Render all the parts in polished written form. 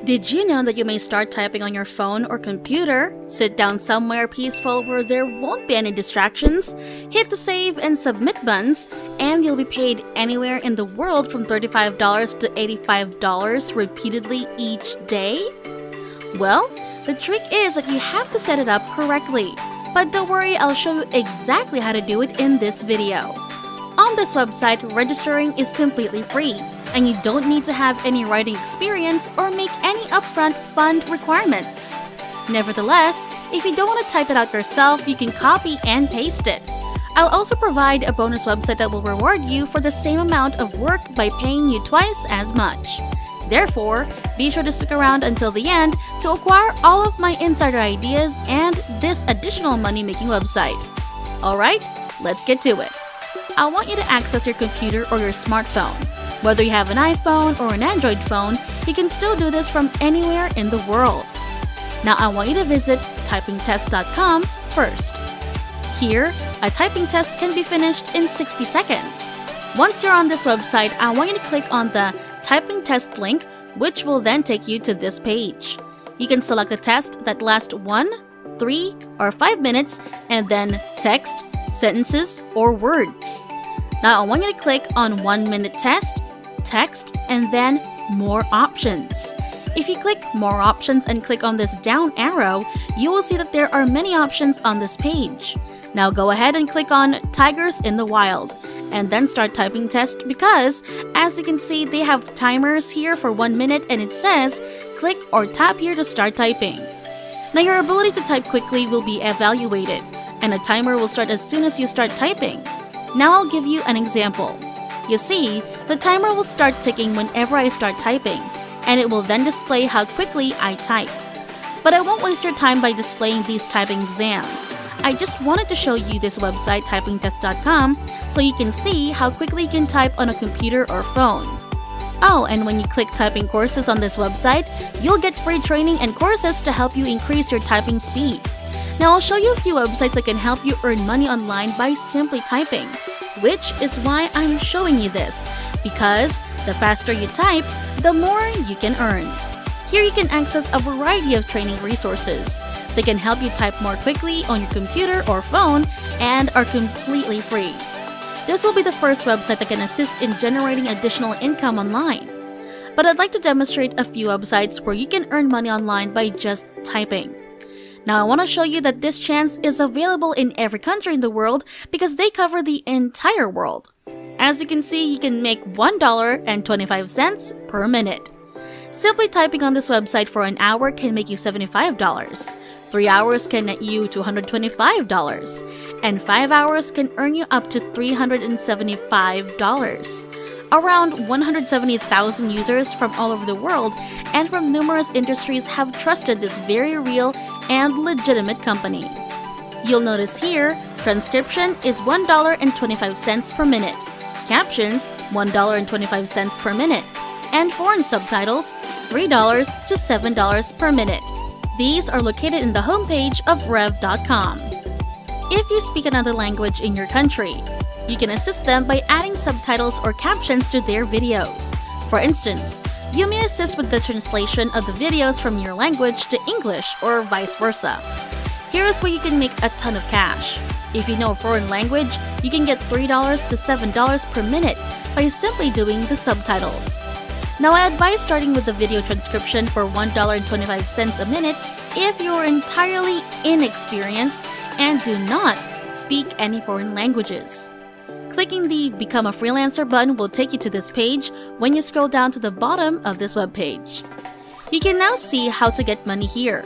Did you know that you may start typing on your phone or computer, sit down somewhere peaceful where there won't be any distractions, hit the save and submit buttons, and you'll be paid anywhere in the world from $35 to $85 repeatedly each day? Well, the trick is that you have to set it up correctly. But don't worry, I'll show you exactly how to do it in this video. On this website, registering is completely free, and you don't need to have any writing experience or make any upfront fund requirements. Nevertheless, if you don't want to type it out yourself, you can copy and paste it. I'll also provide a bonus website that will reward you for the same amount of work by paying you twice as much. Therefore, be sure to stick around until the end to acquire all of my insider ideas and this additional money-making website. Alright, let's get to it. I want you to access your computer or your smartphone. Whether you have an iPhone or an Android phone, you can still do this from anywhere in the world. Now I want you to visit typingtest.com first. Here, a typing test can be finished in 60 seconds. Once you're on this website, I want you to click on the typing test link, which will then take you to this page. You can select a test that lasts 1, 3, or 5 minutes, and then text, sentences, or words. Now I want you to click on 1-minute test, text, and then more options. If you click more options and click on this down arrow, you will see that there are many options on this page. Now go ahead and click on Tigers in the Wild and then start typing test because, as you can see, they have timers here for 1 minute and it says click or tap here to start typing. Now your ability to type quickly will be evaluated and a timer will start as soon as you start typing. Now I'll give you an example. You see, the timer will start ticking whenever I start typing, and it will then display how quickly I type. But I won't waste your time by displaying these typing exams. I just wanted to show you this website, typingtest.com, so you can see how quickly you can type on a computer or phone. Oh, and when you click typing courses on this website, you'll get free training and courses to help you increase your typing speed. Now I'll show you a few websites that can help you earn money online by simply typing, which is why I'm showing you this, because the faster you type, the more you can earn. Here you can access a variety of training resources. They can help you type more quickly on your computer or phone and are completely free. This will be the first website that can assist in generating additional income online. But I'd like to demonstrate a few websites where you can earn money online by just typing. Now I want to show you that this chance is available in every country in the world because they cover the entire world. As you can see, you can make $1.25 per minute. Simply typing on this website for an hour can make you $75. 3 hours can net you $225, and 5 hours can earn you up to $375. Around 170,000 users from all over the world and from numerous industries have trusted this very real and legitimate company. You'll notice here, transcription is $1.25 per minute, captions $1.25 per minute, and foreign subtitles $3 to $7 per minute. These are located in the homepage of Rev.com. If you speak another language in your country, you can assist them by adding subtitles or captions to their videos. For instance, you may assist with the translation of the videos from your language to English or vice versa. Here's where you can make a ton of cash. If you know a foreign language, you can get $3 to $7 per minute by simply doing the subtitles. Now I advise starting with the video transcription for $1.25 a minute if you're entirely inexperienced and do not speak any foreign languages. Clicking the Become a Freelancer button will take you to this page when you scroll down to the bottom of this webpage. You can now see how to get money here.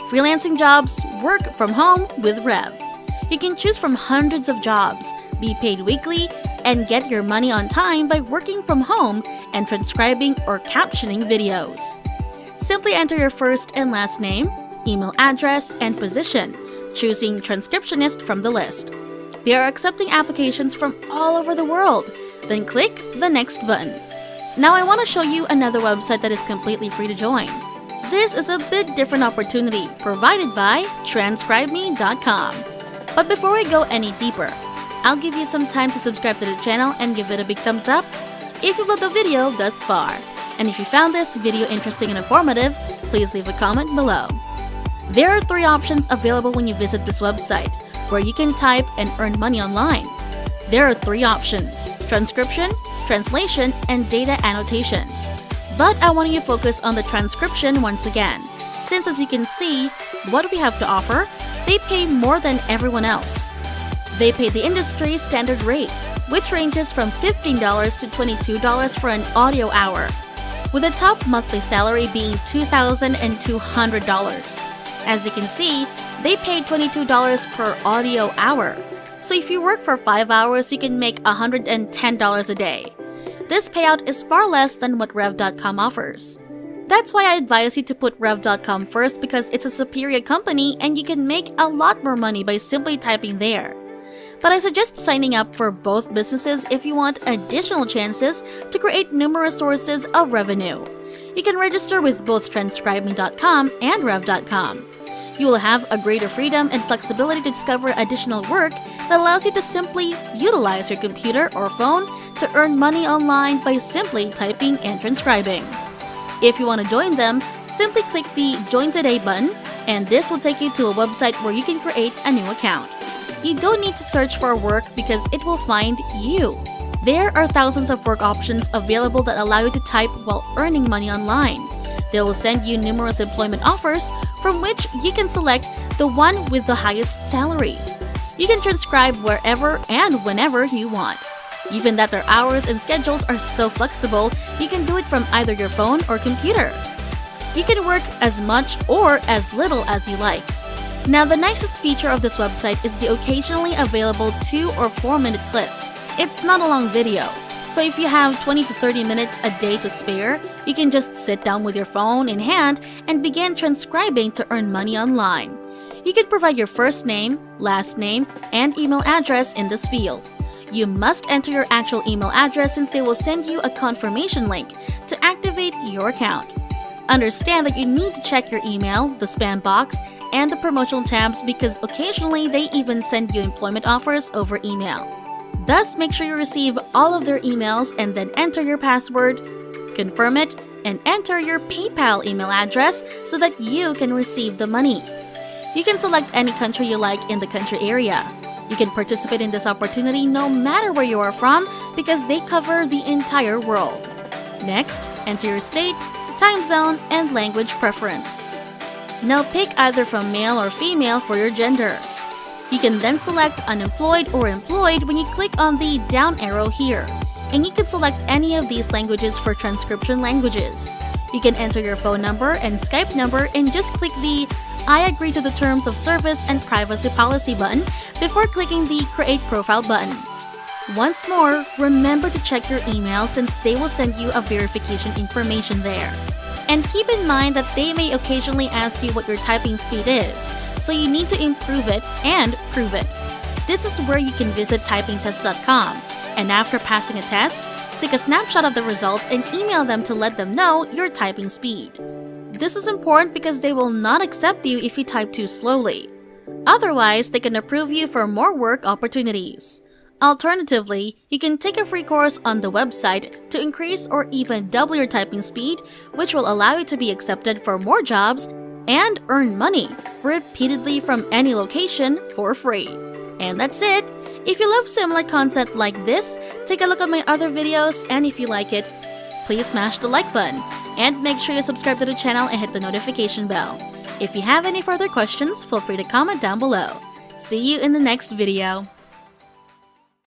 Freelancing jobs, work from home with Rev. You can choose from hundreds of jobs, be paid weekly, and get your money on time by working from home and transcribing or captioning videos. Simply enter your first and last name, email address, and position, choosing transcriptionist from the list. They are accepting applications from all over the world. Then click the next button. Now I want to show you another website that is completely free to join. This is a bit different opportunity provided by transcribeme.com. But before we go any deeper, I'll give you some time to subscribe to the channel and give it a big thumbs up if you loved the video thus far. And if you found this video interesting and informative, please leave a comment below. There are 3 options available when you visit this website, where you can type and earn money online. There are 3 options: transcription, translation, and data annotation. But I want you to focus on the transcription once again, since as you can see, what we have to offer, they pay more than everyone else. They pay the industry standard rate, which ranges from $15 to $22 for an audio hour, with the top monthly salary being $2,200. As you can see, they pay $22 per audio hour. So if you work for 5 hours, you can make $110 a day. This payout is far less than what Rev.com offers. That's why I advise you to put Rev.com first, because it's a superior company and you can make a lot more money by simply typing there. But I suggest signing up for both businesses if you want additional chances to create numerous sources of revenue. You can register with both Transcribeme.com and Rev.com. You will have a greater freedom and flexibility to discover additional work that allows you to simply utilize your computer or phone to earn money online by simply typing and transcribing. If you want to join them, simply click the Join Today button, and this will take you to a website where you can create a new account. You don't need to search for work because it will find you. There are thousands of work options available that allow you to type while earning money online. They will send you numerous employment offers from which you can select the one with the highest salary. You can transcribe wherever and whenever you want. Even that their hours and schedules are so flexible, you can do it from either your phone or computer. You can work as much or as little as you like. Now, the nicest feature of this website is the occasionally available 2 or 4 minute clip. It's not a long video, so if you have 20 to 30 minutes a day to spare, you can just sit down with your phone in hand and begin transcribing to earn money online. You can provide your first name, last name, and email address in this field. You must enter your actual email address since they will send you a confirmation link to activate your account. Understand that you need to check your email, the spam box, and the promotional tabs because occasionally they even send you employment offers over email. Thus, make sure you receive all of their emails and then enter your password, confirm it, and enter your PayPal email address so that you can receive the money. You can select any country you like in the country area. You can participate in this opportunity no matter where you are from because they cover the entire world. Next, enter your state, time zone, and language preference. Now pick either from male or female for your gender. You can then select unemployed or employed when you click on the down arrow here, and you can select any of these languages for transcription languages. You can enter your phone number and Skype number and just click the I agree to the terms of service and privacy policy button before clicking the Create Profile button. Once more, remember to check your email since they will send you a verification information there. And keep in mind that they may occasionally ask you what your typing speed is, so you need to improve it and prove it. This is where you can visit typingtest.com, and after passing a test, take a snapshot of the result and email them to let them know your typing speed. This is important because they will not accept you if you type too slowly. Otherwise, they can approve you for more work opportunities. Alternatively, you can take a free course on the website to increase or even double your typing speed, which will allow you to be accepted for more jobs and earn money repeatedly from any location for free. And that's it! If you love similar content like this, take a look at my other videos, and if you like it, please smash the like button and make sure you subscribe to the channel and hit the notification bell. If you have any further questions, feel free to comment down below. See you in the next video.